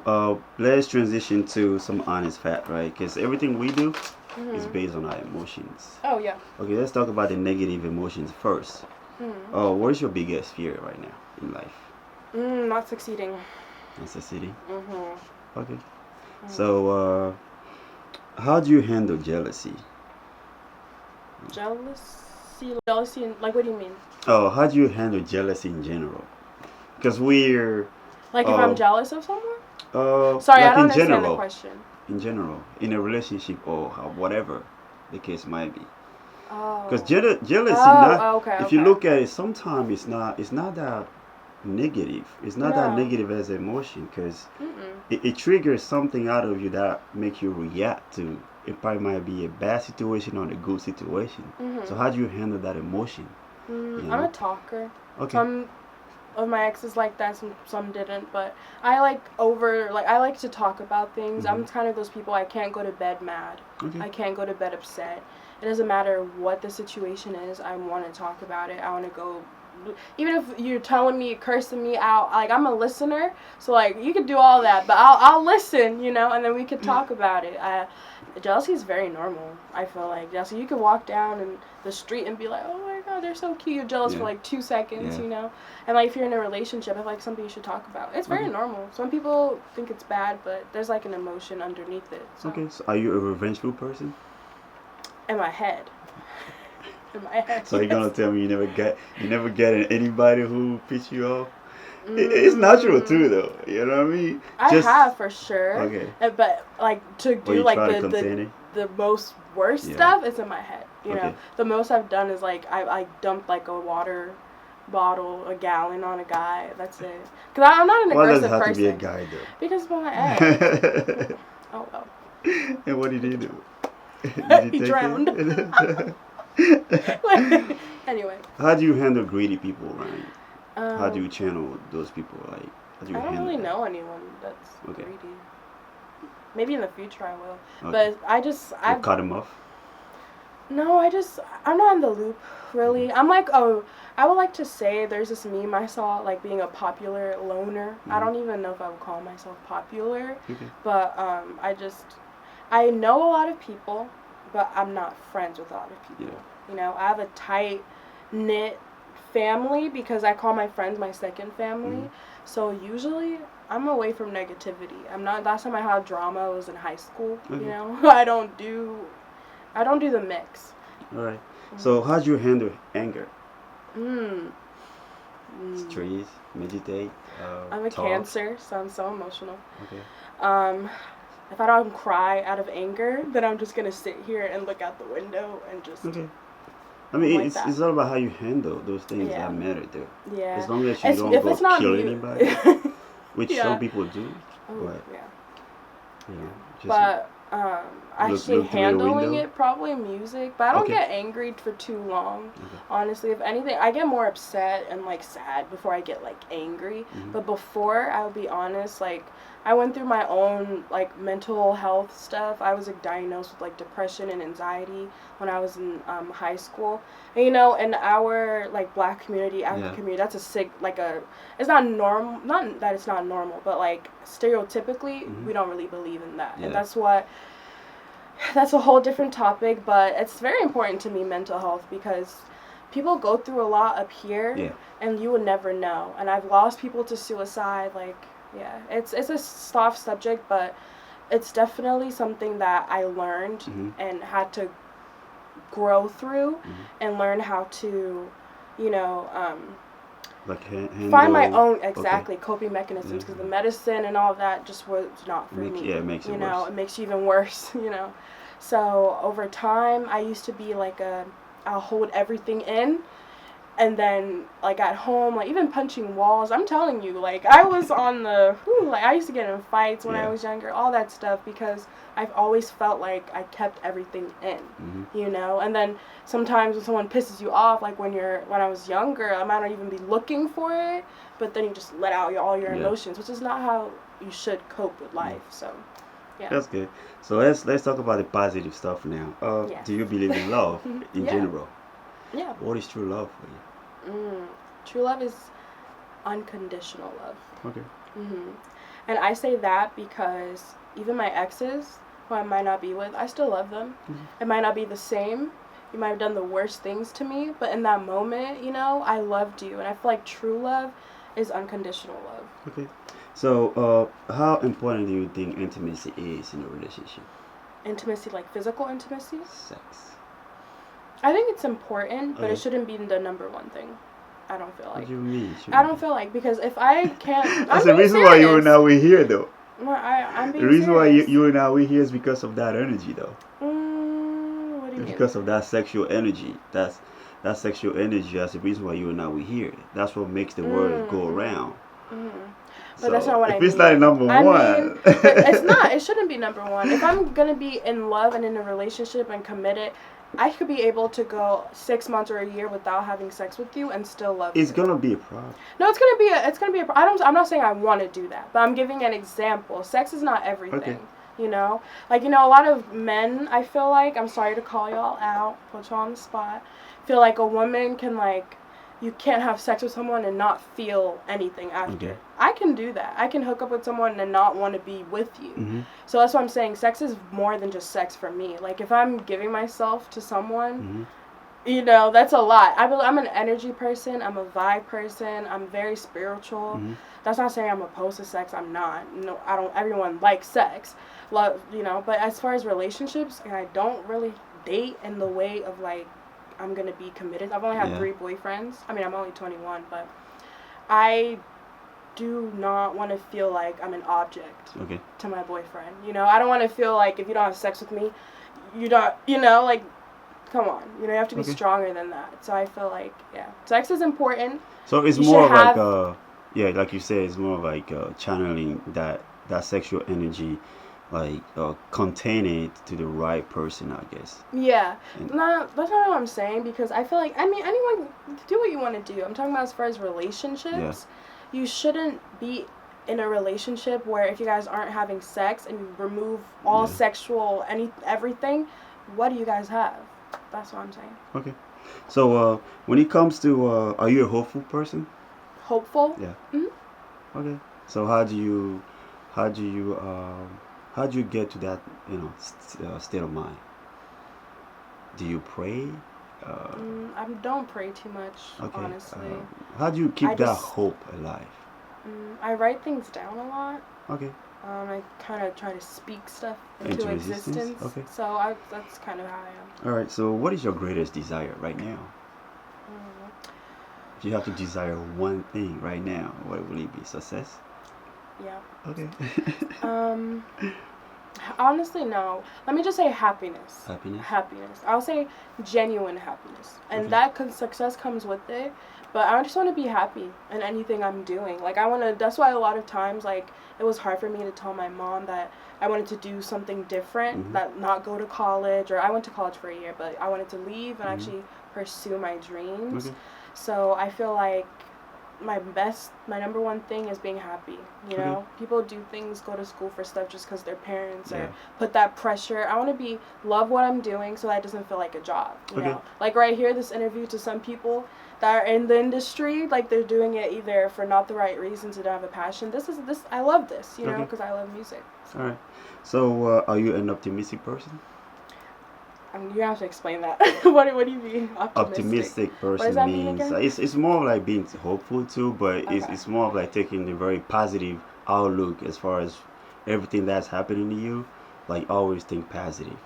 let's transition to some honest fact, right? Because everything we do is Mhm. based on our emotions. Oh yeah. Okay, let's talk about the negative emotions first. Mhm. What is your biggest fear right now in life? Not succeeding. Necessity. Mhm. Okay. Mhm. So, how do you handle jealousy? Jealousy, and like, what do you mean? Oh, how do you handle jealousy in general? Because we're, Like if I'm uh, jealous of someone? Sorry, I like don't understand the question. in general, in a relationship or whatever the case might be. Because Oh. jealousy, Oh. not Okay. if you Okay. look at it, sometimes it's not that negative. It's not that No. negative as emotion because Mm. it triggers something out of you that make you react to. It probably might be a bad situation or a good situation. So Mhm. how do you handle that emotion? You I'm a know? talker. Okay. Some of my exes like that, some didn't, but I like to talk about things. Mm-hmm. I'm kind of those people. I can't go to bed mad. Okay. I can't go to bed upset. It doesn't matter what the situation is. I want to talk about it. I want to go. Even if you're telling me, cursing me out, like I'm a listener, so like you could do all that, but I'll listen, and then we could talk about it. Jealousy is very normal. I feel like jealousy. You could walk down in the street and be like, "Oh my God, they're so cute." You're jealous for Yeah. like 2 seconds, Yeah. And like if you're in a relationship, I feel like something you should talk about. It's very Okay. normal. Some people think it's bad, but there's like an emotion underneath it. So Okay. So are you a revengeful person? in my head, in my head, So you're yes. gonna tell me you never get anybody who pissed you off? It's natural Mm, too, though. You know what I mean? I Just have for sure, okay. but like to Or do you like try to the contain it? the most worst Yeah. stuff, it's in my head. Okay. The most I've done is like I dumped like a water bottle, a gallon on a guy. That's it. Cause I'm not an Why does it aggressive have to be a person. guy Because of my ex. though? Oh well. And what did He he could do? drown. Did he He take drowned. it? Anyway, How do you handle greedy people around you? How do um, you channel those people? Like, how do you I don't handle really that? know anyone that's Okay. greedy. Maybe in the future I will, Okay. but I just You I cut him off. no, I'm not in the loop Okay. really. I'm like I would like to say there's this meme I saw like being a popular loner. I Hmm. don't even know if I would call myself popular, Okay. but I know a lot of people, but I'm not friends with a lot of Yeah. people. I have a tight knit family because I call my friends my second Hmm. family. So usually I'm away from negativity. I'm not. Last time I had drama was in high school. Okay. I don't do the mix. All right. So Mm. how do you handle anger? Mm. Mm. Trees, meditate, I'm a talk. Cancer, so I'm so emotional. Okay. Um, if I don't cry out of anger, then I'm just gonna sit here and look out the window and just. Okay. I I'm mean, like it's that. all about how you handle those things Yeah. that matter, though. As Yeah. long as you It's, don't if go it's not kill me. anybody, which some Yeah. people do, Oh but yeah. you know, Yeah. just But actually look through the handling window. it probably music. But I don't Okay. get angry for too long. Okay. Honestly, if anything, I get more upset and like sad before I get like angry. Hmm. But before, I'll be honest, like I went through my own like mental health stuff. I was like diagnosed with like depression and anxiety when I was in high school. And, in our like black community, African Yeah. community, that's a sick like a. It's not normal. Not that it's not normal, but like stereotypically, Hmm. we don't really believe in that, and Yeah. that's a whole different topic. But it's very important to me, mental health, because people go through a lot up here, Yeah. and you would never know. And I've lost people to suicide. Like, yeah, it's a soft subject, but it's definitely something that I learned Hmm. and had to grow through Hmm. and learn how to, you know, Like find my handle. own Okay. exactly coping mechanisms, Yeah. because the medicine and all of that just was not for me. Yeah, it makes it worse. It makes you even worse. So over time, I used to be like I'll hold everything in, and then like at home, like even punching walls. I'm telling you, like I was on like I used to get in fights when I Yeah. was younger, all that stuff, because I've always felt like I kept everything in, Hmm. and then sometimes when someone pisses you off, like when I was younger, I might not even be looking for it, but then you just let out all your Yeah. emotions, which is not how you should cope with Yeah. life. So yeah. That's good. So let's talk about the positive stuff now. Yes. Do you believe in love in Yeah. general? Yeah. What is true love for True love is unconditional love. you? Okay. hmm And I say that because even my exes, who I might not be with, I still love them. It might not be the same. You might have done the worst things to me, but in that moment, I loved you. And I feel like true love is unconditional love. Okay. So, how important do you think intimacy is in a relationship? Intimacy, like physical intimacy? Sex. I think it's important, but Okay. it shouldn't be the number one thing. I don't feel What like. do you mean? I don't feel like, because if I can't. That's I'm the being reason why you and serious. I we here, though. No, I'm being The reason why serious. you and I we here is because of that energy, though. What do you It's mean? because of that sexual energy. That sexual energy. That's the reason why you and I we here. That's what makes the world go around. But that's not what I if mean. it's not number I one, mean, but it's not. It shouldn't be number one. If I'm gonna be in love and in a relationship and committed, I could be able to go 6 months or a year without having sex with you and still love it's you. gonna be a problem. No, it's gonna be a. I'm not saying I want to do that, but I'm giving an example. Sex is not everything. Okay. A lot of men, I feel like, I'm sorry to call y'all out, put you on the spot, feel like a woman can, like, you can't have sex with someone and not feel anything after. Okay. I can do that. I can hook up with someone and not want to be with you. Mm-hmm. So that's what I'm saying. Sex is more than just sex for me. Like, if I'm giving myself to someone, that's a lot. I'm an energy person. I'm a vibe person. I'm very spiritual. Mm-hmm. That's not saying I'm opposed to sex. I'm not. No, I don't. Everyone likes sex, love. But as far as relationships, I don't really date in the way of, like, I'm gonna be committed. I've only had 3 boyfriends. I mean, I'm only 21, but I do not want to feel like I'm an object to my boyfriend. I don't want to feel like if you don't have sex with me, you don't. Like, come on. You have to be stronger than that. So I feel like, sex is important. So it's You more should like have- like you said, it's more like channeling that sexual energy, like contain it to the right person, I guess. Yeah. And- No, that's not what I'm saying, because I feel like, anyone, do what you want to do. I'm talking about as far as relationships. You shouldn't be in a relationship where if you guys aren't having sex and you remove all sexual everything, what do you guys have? That's what I'm saying. Okay. So when it comes to, are you a hopeful person? Hopeful? Yeah. Mm-hmm. Okay. So how do you get to that state of mind? Do you pray? I don't pray too much, honestly. How do you keep I that just- hope alive? I write things down a lot. Okay. I kind of try to speak stuff Into into existence? existence. Okay. So that's kind of how I am. All right. So what is your greatest desire right now? If you have to desire one thing right now, what will it be? Success? Yeah. Okay. Honestly, no. Let me just say happiness. Happiness? Happiness. I'll say genuine happiness. And Okay. that success comes with it. But I just want to be happy in anything I'm doing. Like, that's why a lot of times, like, it was hard for me to tell my mom that I wanted to do something different, that not go to college, or I went to college for a year, but I wanted to leave and actually pursue my dreams. Okay. So I feel like my number one thing is being happy. People do things, go to school for stuff just because their parents or put that pressure. I want to love what I'm doing so that it doesn't feel like a job. You know, like right here, this interview, to some people that are in the industry, like, they're doing it either for not the right reasons, or don't have a passion. I love this, because I love music. So. All right. So are you an optimistic person? You have to explain that. What do you mean, optimistic? Optimistic person does that mean means again? it's more like being hopeful too, but it's more of like taking a very positive outlook as far as everything that's happening to you. Like, always think positive.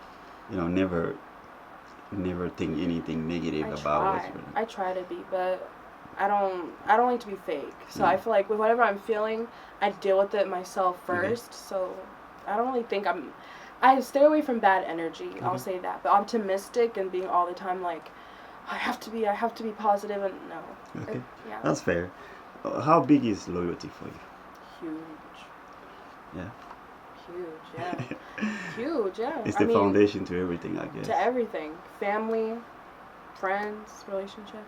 Never think anything negative about what's going on. I try to be, but I don't like to be fake. So I feel like with whatever I'm feeling, I deal with it myself first. So I don't really think I stay away from bad energy. I'll say that. But optimistic and being all the time like, I have to be positive, and no. Okay. That's fair. How big is loyalty for you? Huge. Yeah. Huge, yeah. Huge, yeah. It's the foundation to everything, I guess. To everything. Family, friends, relationship.